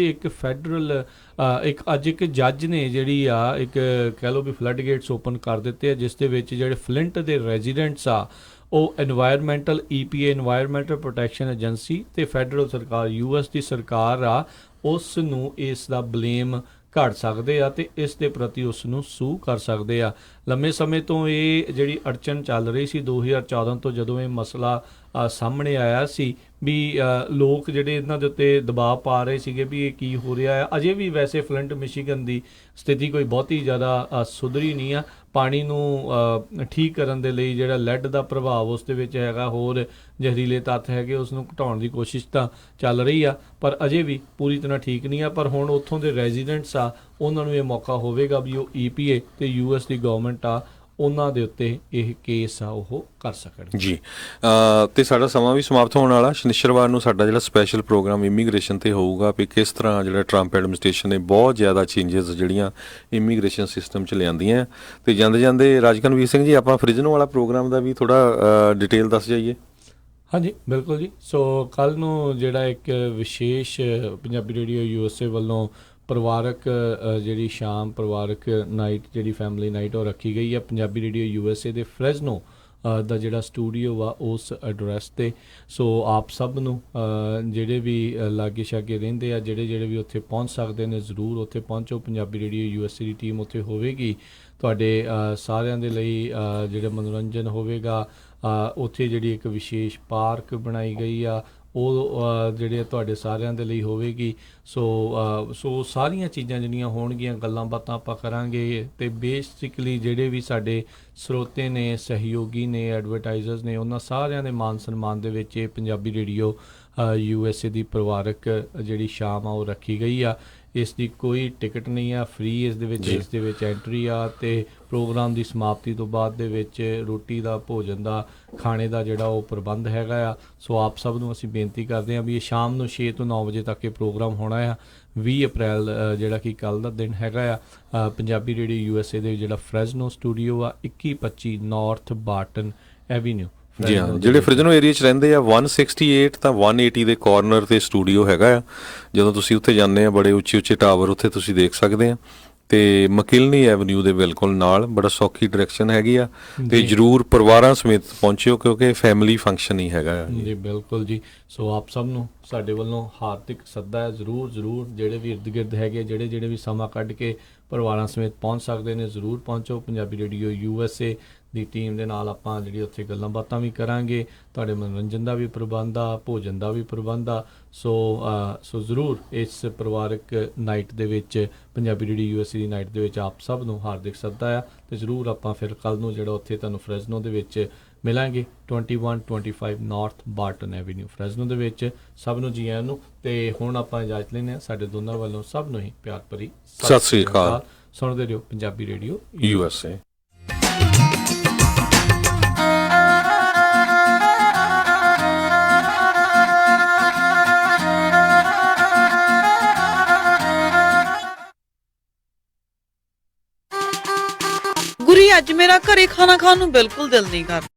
ਇੱਕ ਜੱਜ ਨੇ ਜਿਹੜੀ ਆ ਇੱਕ ਕਹਿ ਲਓ ਵੀ ਫਲੱਡ ਗੇਟਸ ਓਪਨ ਕਰ ਦਿੱਤੇ ਆ, ਜਿਸ ਦੇ ਵਿੱਚ ਜਿਹੜੇ ਫਲਿੰਟ ਦੇ ਰੈਜ਼ੀਡੈਂਟਸ ਆ ਉਹ EPA ਇਨਵਾਇਰਮੈਂਟਲ ਪ੍ਰੋਟੈਕਸ਼ਨ ਏਜੰਸੀ ਅਤੇ ਫੈਡਰਲ ਸਰਕਾਰ US ਦੀ ਸਰਕਾਰ ਆ, ਉਸ ਨੂੰ ਇਸ ਦਾ ਬਲੇਮ ਘੜ ਸਕਦੇ ਆ ਅਤੇ ਇਸ ਦੇ ਪ੍ਰਤੀ ਉਸ ਨੂੰ ਸੂ ਕਰ ਸਕਦੇ ਆ। ਲੰਮੇ ਸਮੇਂ ਤੋਂ ਇਹ ਜਿਹੜੀ ਅੜਚਨ ਚੱਲ ਰਹੀ ਸੀ, 2014 ਤੋਂ ਜਦੋਂ ਇਹ ਮਸਲਾ ਸਾਹਮਣੇ ਆਇਆ ਸੀ ਵੀ ਲੋਕ ਜਿਹੜੇ ਇਹਨਾਂ ਦੇ ਉੱਤੇ ਦਬਾਅ ਪਾ ਰਹੇ ਸੀਗੇ ਵੀ ਇਹ ਕੀ ਹੋ ਰਿਹਾ ਆ। ਅਜੇ ਵੀ ਵੈਸੇ ਫਲਿੰਟ ਮਿਸ਼ੀਗਨ ਦੀ ਸਥਿਤੀ ਕੋਈ ਬਹੁਤੀ ਜ਼ਿਆਦਾ ਸੁਧਰੀ ਨਹੀਂ ਆ। ਪਾਣੀ ਨੂੰ ਠੀਕ ਕਰਨ ਦੇ ਲਈ ਜਿਹੜਾ ਲੈਡ ਦਾ ਪ੍ਰਭਾਵ ਉਸ ਦੇ ਵਿੱਚ ਹੈਗਾ, ਹੋਰ ਜ਼ਹਿਰੀਲੇ ਤੱਤ ਹੈਗੇ, ਉਸ ਨੂੰ ਘਟਾਉਣ ਦੀ ਕੋਸ਼ਿਸ਼ ਤਾਂ ਚੱਲ ਰਹੀ ਆ, ਪਰ ਅਜੇ ਵੀ ਪੂਰੀ ਤਰ੍ਹਾਂ ਠੀਕ ਨਹੀਂ ਆ। ਪਰ ਹੁਣ ਉੱਥੋਂ ਦੇ ਰੈਜ਼ੀਡੈਂਟਸ ਆ, ਉਹਨਾਂ ਨੂੰ ਇਹ ਮੌਕਾ ਹੋਵੇਗਾ ਵੀ ਉਹ EPA ਅਤੇ US ਦੀ ਗਵਰਨਮੈਂਟ ਆ ਉਹਨਾਂ ਦੇ ਉੱਤੇ ਇਹ ਕੇਸ ਆ ਉਹ ਕਰ ਸਕਣ। ਜੀ, ਅਤੇ ਸਾਡਾ ਸਮਾਂ ਵੀ ਸਮਾਪਤ ਹੋਣ ਵਾਲਾ। ਸ਼ਨੀਚਰਵਾਰ ਨੂੰ ਸਾਡਾ ਜਿਹੜਾ ਸਪੈਸ਼ਲ ਪ੍ਰੋਗਰਾਮ ਇਮੀਗ੍ਰੇਸ਼ਨ 'ਤੇ ਹੋਊਗਾ ਵੀ ਕਿਸ ਤਰ੍ਹਾਂ ਜਿਹੜਾ ਟਰੰਪ ਐਡਮਿਨਿਸਟ੍ਰੇਸ਼ਨ ਨੇ ਬਹੁਤ ਜ਼ਿਆਦਾ ਚੇਂਜਸ ਜਿਹੜੀਆਂ ਇਮੀਗ੍ਰੇਸ਼ਨ ਸਿਸਟਮ 'ਚ ਲਿਆਂਦੀਆਂ। ਅਤੇ ਜਾਂਦੇ ਰਾਜਕਨਵੀਰ ਸਿੰਘ ਜੀ, ਆਪਾਂ ਫ੍ਰਿਜਨੋ ਵਾਲਾ ਪ੍ਰੋਗਰਾਮ ਦਾ ਵੀ ਥੋੜ੍ਹਾ ਡਿਟੇਲ ਦੱਸ ਜਾਈਏ। ਹਾਂਜੀ, ਬਿਲਕੁਲ ਜੀ। ਸੋ ਕੱਲ੍ਹ ਨੂੰ ਜਿਹੜਾ ਇੱਕ ਵਿਸ਼ੇਸ਼ ਪੰਜਾਬੀ ਰੇਡੀਓ USA ਵੱਲੋਂ ਪਰਿਵਾਰਕ ਜਿਹੜੀ ਸ਼ਾਮ, ਪਰਿਵਾਰਕ ਨਾਈਟ, ਜਿਹੜੀ ਫੈਮਿਲੀ ਨਾਈਟ ਉਹ ਰੱਖੀ ਗਈ ਹੈ ਪੰਜਾਬੀ ਰੇਡੀਓ USA ਦੇ ਫ੍ਰੈਜ਼ਨੋ ਦਾ ਜਿਹੜਾ ਸਟੂਡੀਓ ਵਾ ਉਸ ਐਡਰੈਸ 'ਤੇ। ਸੋ ਆਪ ਸਭ ਨੂੰ ਜਿਹੜੇ ਵੀ ਲਾਗੇ ਛਾਗੇ ਰਹਿੰਦੇ ਆ, ਜਿਹੜੇ ਵੀ ਉੱਥੇ ਪਹੁੰਚ ਸਕਦੇ ਨੇ, ਜ਼ਰੂਰ ਉੱਥੇ ਪਹੁੰਚੋ। ਪੰਜਾਬੀ ਰੇਡੀਓ USA ਦੀ ਟੀਮ ਉੱਥੇ ਹੋਵੇਗੀ ਤੁਹਾਡੇ ਸਾਰਿਆਂ ਦੇ ਲਈ। ਜਿਹੜਾ ਮਨੋਰੰਜਨ ਹੋਵੇਗਾ ਉੱਥੇ, ਜਿਹੜੀ ਇੱਕ ਵਿਸ਼ੇਸ਼ ਪਾਰਕ ਬਣਾਈ ਗਈ ਆ ਉਹ ਜਿਹੜੇ ਤੁਹਾਡੇ ਸਾਰਿਆਂ ਦੇ ਲਈ ਹੋਵੇਗੀ। ਸੋ ਸਾਰੀਆਂ ਚੀਜ਼ਾਂ ਜਿਹੜੀਆਂ ਹੋਣਗੀਆਂ, ਗੱਲਾਂ ਬਾਤਾਂ ਆਪਾਂ ਕਰਾਂਗੇ। ਅਤੇ ਬੇਸਿਕਲੀ ਜਿਹੜੇ ਵੀ ਸਾਡੇ ਸਰੋਤੇ ਨੇ, ਸਹਿਯੋਗੀ ਨੇ, ਐਡਵਰਟਾਈਜ਼ਰਸ ਨੇ, ਉਹਨਾਂ ਸਾਰਿਆਂ ਦੇ ਮਾਨ ਸਨਮਾਨ ਦੇ ਵਿੱਚ ਇਹ ਪੰਜਾਬੀ ਰੇਡੀਓ USA ਦੀ ਪਰਿਵਾਰਕ ਜਿਹੜੀ ਸ਼ਾਮ ਆ ਉਹ ਰੱਖੀ ਗਈ ਆ। ਇਸ ਦੀ ਕੋਈ ਟਿਕਟ ਨਹੀਂ ਆ, ਫ੍ਰੀ ਇਸ ਦੇ ਵਿੱਚ ਐਂਟਰੀ ਆ। ਅਤੇ ਪ੍ਰੋਗਰਾਮ ਦੀ ਸਮਾਪਤੀ ਤੋਂ ਬਾਅਦ ਦੇ ਵਿੱਚ ਰੋਟੀ ਦਾ, ਭੋਜਨ ਦਾ, ਖਾਣੇ ਦਾ ਜਿਹੜਾ ਉਹ ਪ੍ਰਬੰਧ ਹੈਗਾ ਆ। ਸੋ ਆਪ ਸਭ ਨੂੰ ਅਸੀਂ ਬੇਨਤੀ ਕਰਦੇ ਹਾਂ ਵੀ ਇਹ ਸ਼ਾਮ ਨੂੰ 6 ਤੋਂ 9 ਵਜੇ ਤੱਕ ਇਹ ਪ੍ਰੋਗਰਾਮ ਹੋਣਾ ਆ। 20 ਅਪ੍ਰੈਲ ਜਿਹੜਾ ਕਿ ਕੱਲ੍ਹ ਦਾ ਦਿਨ ਹੈਗਾ ਆ। ਪੰਜਾਬੀ ਰੇਡੀਓ USA ਦੇ ਜਿਹੜਾ ਫ੍ਰੈਜ਼ਨੋ ਸਟੂਡੀਓ ਆ 2125 ਨਾਰਥ ਬਾਰਟਨ ਐਵੀਨਿਊ। ਜੀ ਹਾਂ, ਜਿਹੜੇ ਫ੍ਰਿਜਨੋ ਏਰੀਆ 'ਚ ਰਹਿੰਦੇ ਆ 168 ਤਾਂ 180 ਦੇ ਕਾਰਨਰ 'ਤੇ ਸਟੂਡੀਓ ਹੈਗਾ ਆ। ਜਦੋਂ ਤੁਸੀਂ ਉੱਥੇ ਜਾਂਦੇ ਆ, ਬੜੇ ਉੱਚੇ ਟਾਵਰ ਉੱਥੇ ਤੁਸੀਂ ਦੇਖ ਸਕਦੇ ਆ। ਤੇ ਮਕਿਲਨੀ ਐਵਨਿਊ ਦੇ ਬਿਲਕੁਲ ਨਾਲ, ਬੜਾ ਸੌਖੀ ਡਾਇਰੈਕਸ਼ਨ ਹੈਗੀ ਆ। ਤੇ ਜੀ। ਜਰੂਰ ਪਰਿਵਾਰਾਂ ਸਮੇਤ ਪਹੁੰਚਿਓ ਕਿਉਂਕਿ ਫੈਮਿਲੀ ਫੰਕਸ਼ਨ ਹੀ ਹੈਗਾ ਆ ਜੀ ਬਿਲਕੁਲ ਜੀ। ਸੋ ਆਪ ਸਭ ਨੂੰ ਸਾਡੇ ਵੱਲੋਂ ਹਾਰਦਿਕ ਸੱਦਾ ਹੈ, ਜ਼ਰੂਰ ਜ਼ਰੂਰ ਜਿਹੜੇ ਵੀ ਇਰਦ ਗਿਰਦ ਹੈਗੇ, ਜਿਹੜੇ ਵੀ ਸਮਾਂ ਕੱਢ ਕੇ ਪਰਿਵਾਰਾਂ ਸਮੇਤ ਪਹੁੰਚ ਸਕਦੇ ਨੇ, ਜ਼ਰੂਰ ਪਹੁੰਚੋ। ਪੰਜਾਬੀ ਰੇਡੀਓ USA ਦੀ ਟੀਮ ਦੇ ਨਾਲ ਆਪਾਂ ਜਿਹੜੀ ਉੱਥੇ ਗੱਲਾਂ ਬਾਤਾਂ ਵੀ ਕਰਾਂਗੇ, ਤੁਹਾਡੇ ਮਨੋਰੰਜਨ ਦਾ ਵੀ ਪ੍ਰਬੰਧ ਆ, ਭੋਜਨ ਦਾ ਵੀ ਪ੍ਰਬੰਧ ਆ। ਸੋ ਜ਼ਰੂਰ ਇਸ ਪਰਿਵਾਰਕ ਨਾਈਟ ਦੇ ਵਿੱਚ, ਪੰਜਾਬੀ ਰੇਡੀਓ USA ਦੀ ਨਾਈਟ ਦੇ ਵਿੱਚ ਆਪ ਸਭ ਨੂੰ ਹਾਰਦਿਕ ਸੱਦਾ ਆ। ਅਤੇ ਜ਼ਰੂਰ ਆਪਾਂ ਫਿਰ ਕੱਲ੍ਹ ਨੂੰ ਜਿਹੜਾ ਉੱਥੇ ਤੁਹਾਨੂੰ ਫਰੈਜ਼ਨੋ ਦੇ ਵਿੱਚ ਮਿਲਾਂਗੇ, 2125 ਨਾਰਥ ਬਾਰਟਨ ਐਵੀਨਿਊ ਫਰੈਜ਼ਨੋ ਦੇ ਵਿੱਚ। ਸਭ ਨੂੰ ਜੀ ਆਇਆਂ ਨੂੰ। ਅਤੇ ਹੁਣ ਆਪਾਂ ਇਜਾਜ਼ਤ ਲੈਂਦੇ ਹਾਂ, ਸਾਡੇ ਦੋਨਾਂ ਵੱਲੋਂ ਸਭ ਨੂੰ ਹੀ ਪਿਆਰ ਭਰੀ ਸਤਿ ਸ੍ਰੀ ਅਕਾਲ। ਸੁਣਦੇ ਰਹੋ ਪੰਜਾਬੀ ਰੇਡੀਓ USA। ਗੁਰੀ, ਅੱਜ ਮੇਰਾ ਘਰੇ ਖਾਣਾ ਖਾਣ ਨੂੰ ਬਿਲਕੁਲ ਦਿਲ ਨਹੀਂ ਕਰਦਾ।